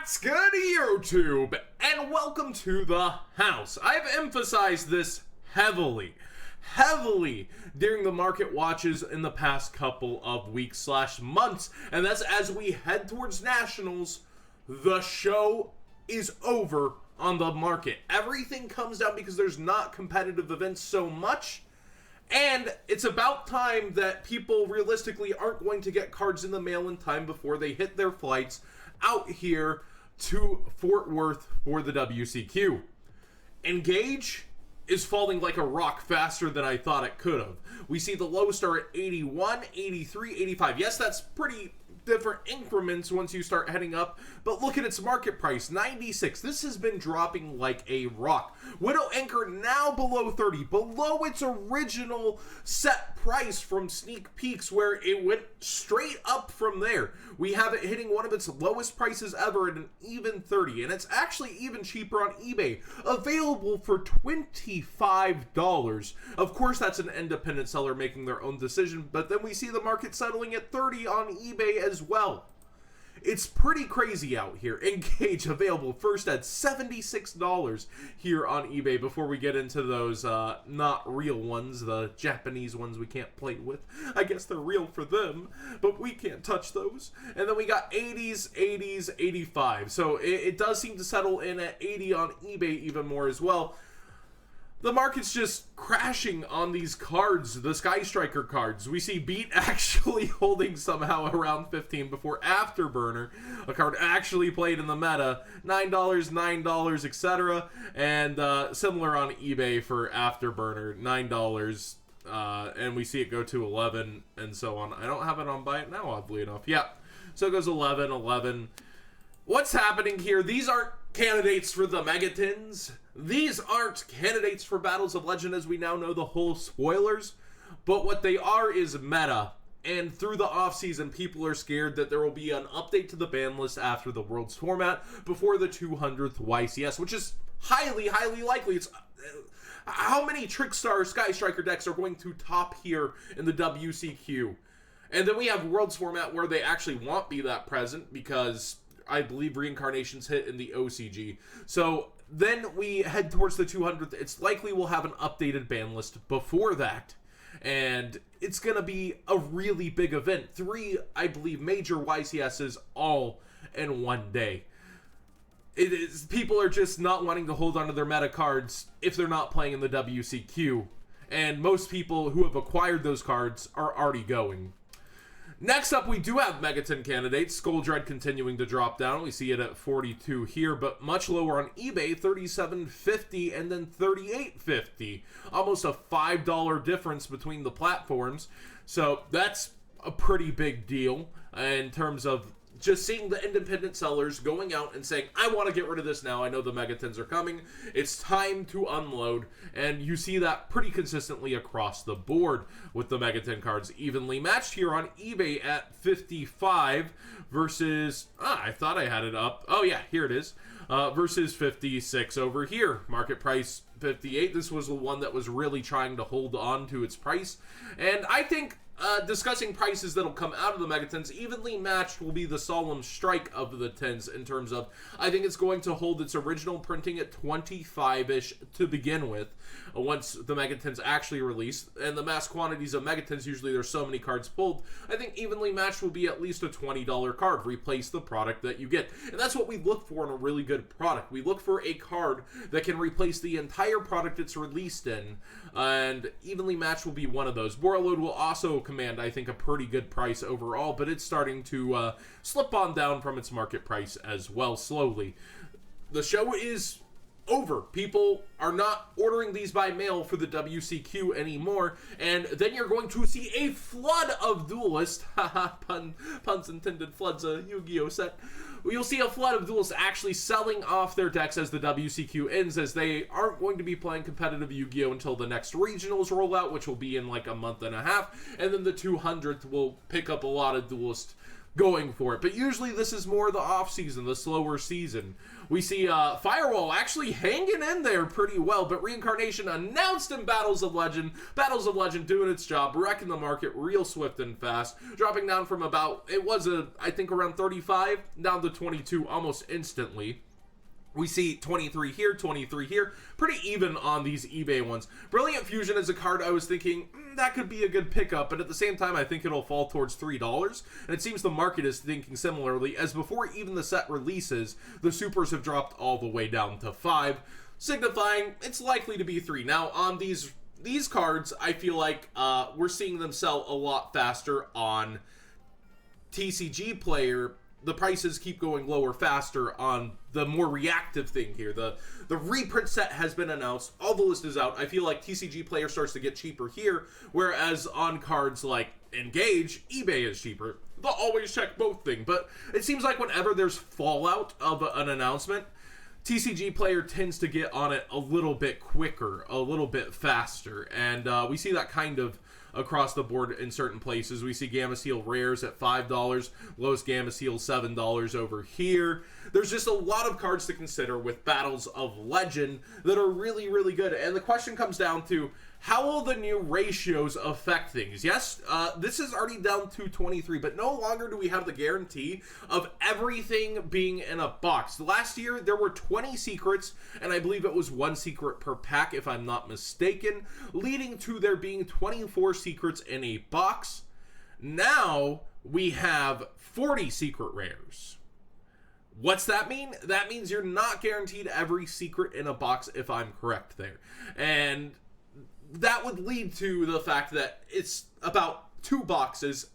What's good, YouTube? And welcome to the house. I've emphasized this heavily during the market watches in the past couple of weeks / months, and that's as we head towards nationals. The show is over on the market. Everything comes down because there's not competitive events so much, and it's about time that people realistically aren't going to get cards in the mail in time before they hit their flights out here to Fort Worth for the WCQ. Engage is falling like a rock faster than I thought it could have. We see the lows are at 81, 83, 85. Yes, that's pretty different increments once you start heading up, but look at its market price, 96. This has been dropping like a rock. Widow Anchor now below 30, below its original set price from Sneak Peeks, where it went straight up from there. We have it hitting one of its lowest prices ever at an even 30, and it's actually even cheaper on eBay, available for $25. Of course, that's an independent seller making their own decision, but then we see the market settling at 30 on eBay as well. It's pretty crazy out here. Engage available first at $76 here on eBay before we get into those not real ones, the Japanese ones we can't play with. I guess they're real for them, but we can't touch those. And then we got 80s, 85. So it does seem to settle in at 80 on eBay even more as well. The market's just crashing on these cards, the Sky Striker cards. We see Beat actually holding somehow around 15 before Afterburner, a card actually played in the meta, $9, etc. And similar on eBay for Afterburner, $9. And we see it go to 11 and so on. I don't have it on Buy It Now, oddly enough. Yeah, so it goes 11, 11. What's happening here? These aren't candidates for the Megatons. These aren't candidates for Battles of Legend, as we now know the whole spoilers, but what they are is meta. And through the offseason, people are scared that there will be an update to the ban list after the Worlds format before the 200th YCS, which is highly likely. It's how many Trickstar Sky Striker decks are going to top here in the WCQ? And then we have Worlds format where they actually won't be that present because I believe reincarnations hit in the OCG. So then we head towards the 200th. It's likely we'll have an updated ban list before that. And it's going to be a really big event. 3, I believe, major YCSs all in one day. People are just not wanting to hold onto their meta cards if they're not playing in the WCQ. And most people who have acquired those cards are already going. Next up, we do have Megaton candidates. Skull Dread continuing to drop down. We see it at 42 here, but much lower on eBay, $37.50 and then $38.50. Almost a $5 difference between the platforms. So that's a pretty big deal in terms of just seeing the independent sellers going out and saying, I want to get rid of this now. I know the Megatons are coming. It's time to unload. And you see that pretty consistently across the board with the Megaton cards evenly matched here on eBay at 55 versus, I thought I had it up. Oh yeah, here it is. Versus 56 over here. Market price 58. This was the one that was really trying to hold on to its price. And I think discussing prices that'll come out of the Megatons, evenly matched will be the Solemn Strike of the 10s in terms of, I think it's going to hold its original printing at 25-ish to begin with, once the Megatons actually release. And the mass quantities of Megatons, usually there's so many cards pulled, I think evenly matched will be at least a $20 card. Replace the product that you get. And that's what we look for in a really good product. We look for a card that can replace the entire product it's released in, and evenly matched will be one of those. Borreload will also command, I think, a pretty good price overall, but it's starting to slip on down from its market price as well, slowly. The show is over. People are not ordering these by mail for the WCQ anymore, and then you're going to see a flood of duelists, puns intended, flood's a Yu-Gi-Oh set. You'll see a flood of duelists actually selling off their decks as the WCQ ends, as they aren't going to be playing competitive Yu-Gi-Oh until the next regionals roll out, which will be in like a month and a half, and then the 200th will pick up a lot of duelists going for it. But usually this is more the off season, the slower season. We see Firewall actually hanging in there pretty well, but Reincarnation announced in Battles of Legend. Battles of Legend doing its job, wrecking the market real swift and fast, dropping down from about, I think around 35, down to 22 almost instantly. We see 23 here, 23 here. Pretty even on these eBay ones. Brilliant Fusion is a card I was thinking, that could be a good pickup, but at the same time, I think it'll fall towards $3. And it seems the market is thinking similarly, as before even the set releases, the supers have dropped all the way down to 5, signifying it's likely to be 3. Now, on these cards, I feel like we're seeing them sell a lot faster on TCG Player. The prices keep going lower faster on the more reactive thing here. The reprint set has been announced. All the list is out. I feel like TCG Player starts to get cheaper here, whereas on cards like Engage, eBay is cheaper. They'll always check both things, but it seems like whenever there's fallout of an announcement, TCG Player tends to get on it a little bit quicker, a little bit faster, and we see that kind of across the board in certain places. We see Gamma Seal Rares at $5, lowest Gamma Seal $7 over here. There's just a lot of cards to consider with Battles of Legend that are really, really good. And the question comes down to, how will the new ratios affect things? Yes, this is already down to 23, but no longer do we have the guarantee of everything being in a box. Last year, there were 20 secrets, and I believe it was 1 secret per pack, if I'm not mistaken, leading to there being 24 secrets in a box. Now, we have 40 secret rares. What's that mean? That means you're not guaranteed every secret in a box, if I'm correct there. And that would lead to the fact that it's about 2 boxes,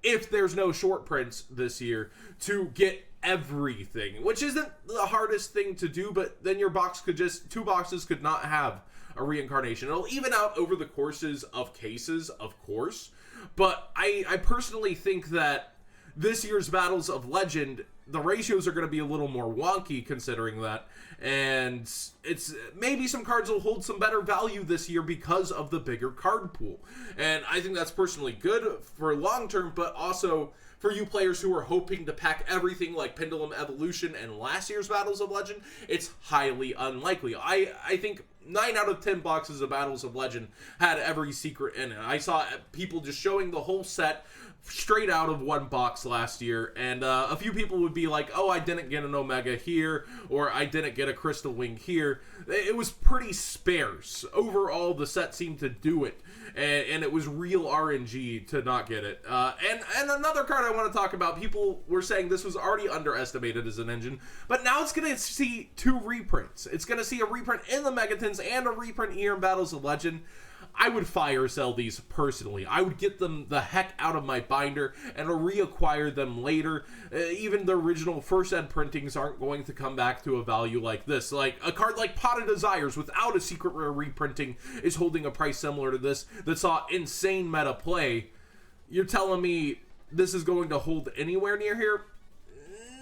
if there's no short prints this year, to get everything, which isn't the hardest thing to do, but then your box could 2 boxes could not have a reincarnation. It'll even out over the courses of cases, of course, but I personally think that this year's Battles of Legend, the ratios are going to be a little more wonky considering that, and it's maybe some cards will hold some better value this year because of the bigger card pool, and I think that's personally good for long term, but also for you players who are hoping to pack everything like Pendulum Evolution and last year's Battles of Legend, it's highly unlikely. I think 9 out of 10 boxes of Battles of Legend had every secret in it. I saw people just showing the whole set straight out of 1 box last year, and a few people would be like, oh, I didn't get an Omega here, or I didn't get a Crystal Wing here. It was pretty sparse. Overall, the set seemed to do it, and it was real RNG to not get it. And another card I want to talk about, people were saying this was already underestimated as an engine, but now it's going to see 2 reprints. It's going to see a reprint in the Megatons and a reprint here in Battles of Legend. I would fire sell these personally. I would get them the heck out of my binder and reacquire them later. Even the original first ed printings aren't going to come back to a value like this. Like a card like Pot of Desires without a secret rare reprinting is holding a price similar to this that saw insane meta play. You're telling me this is going to hold anywhere near here?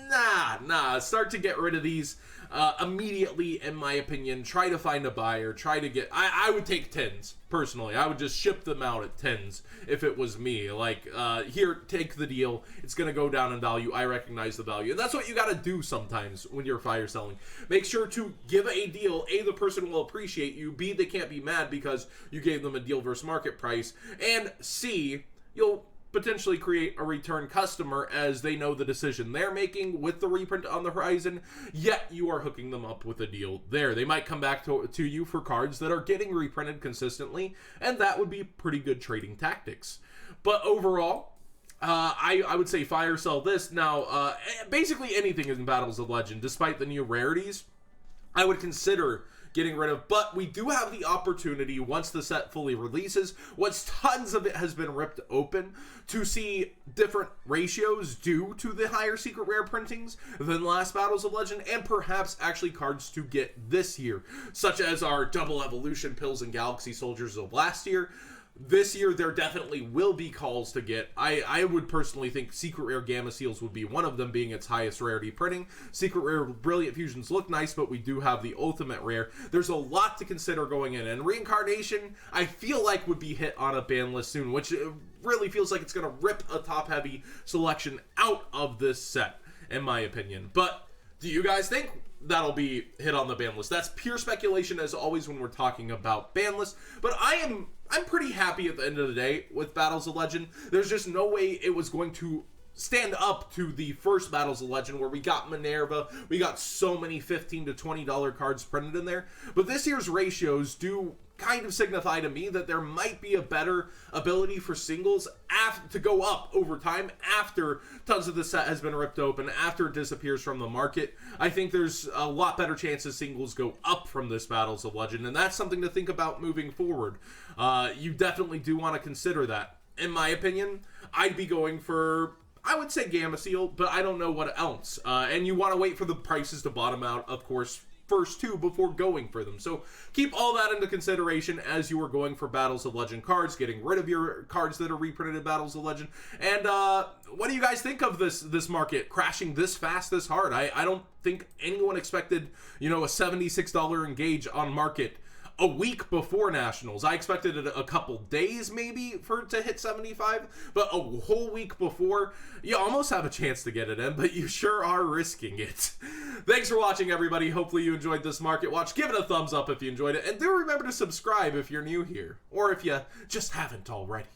Nah. Start to get rid of these immediately, in my opinion. Try to find a buyer. Try to get... I would take 10s, personally. I would just ship them out at 10s if it was me. Like, here, take the deal. It's going to go down in value. I recognize the value. And that's what you got to do sometimes when you're fire selling. Make sure to give a deal. A, the person will appreciate you. B, they can't be mad because you gave them a deal versus market price. And C, you'll potentially create a return customer as they know the decision they're making with the reprint on the horizon, yet you are hooking them up with a deal there. They might come back to you for cards that are getting reprinted consistently, and that would be pretty good trading tactics. But overall, I would say fire sell this. Now, basically anything in Battles of Legend, despite the new rarities, I would consider getting rid of, but we do have the opportunity once the set fully releases, once tons of it has been ripped open, to see different ratios due to the higher secret rare printings than last Battles of Legend, and perhaps actually cards to get this year, such as our double evolution pills and Galaxy Soldiers of last year. This year, there definitely will be calls to get. I would personally think Secret Rare Gamma Seals would be one of them, being its highest rarity printing. Secret Rare Brilliant Fusions look nice, but we do have the Ultimate Rare. There's a lot to consider going in. And Reincarnation, I feel like would be hit on a ban list soon, which really feels like it's going to rip a top-heavy selection out of this set, in my opinion. But do you guys think that'll be hit on the ban list? That's pure speculation, as always, when we're talking about ban lists. But I'm pretty happy at the end of the day with Battles of Legend. There's just no way it was going to stand up to the first Battles of Legend, where we got Minerva, we got so many $15 to $20 cards printed in there. But this year's ratios do kind of signify to me that there might be a better ability for singles to go up over time after tons of the set has been ripped open, after it disappears from the market. I think there's a lot better chances singles go up from this Battles of Legend, and that's something to think about moving forward. You definitely do want to consider that. In my opinion, I'd be going for, I would say, Gamma Seal, but I don't know what else. And you want to wait for the prices to bottom out, of course, first too, before going for them. So keep all that into consideration as you are going for Battles of Legend cards, getting rid of your cards that are reprinted in Battles of Legend. And what do you guys think of this market crashing this fast, this hard? I don't think anyone expected, a $76 Engage on market a week before Nationals. I expected it a couple days maybe for it to hit 75, but a whole week before, you almost have a chance to get it in, but you sure are risking it. Thanks for watching, everybody. Hopefully you enjoyed this market watch. Give it a thumbs up if you enjoyed it, and do remember to subscribe if you're new here, or if you just haven't already.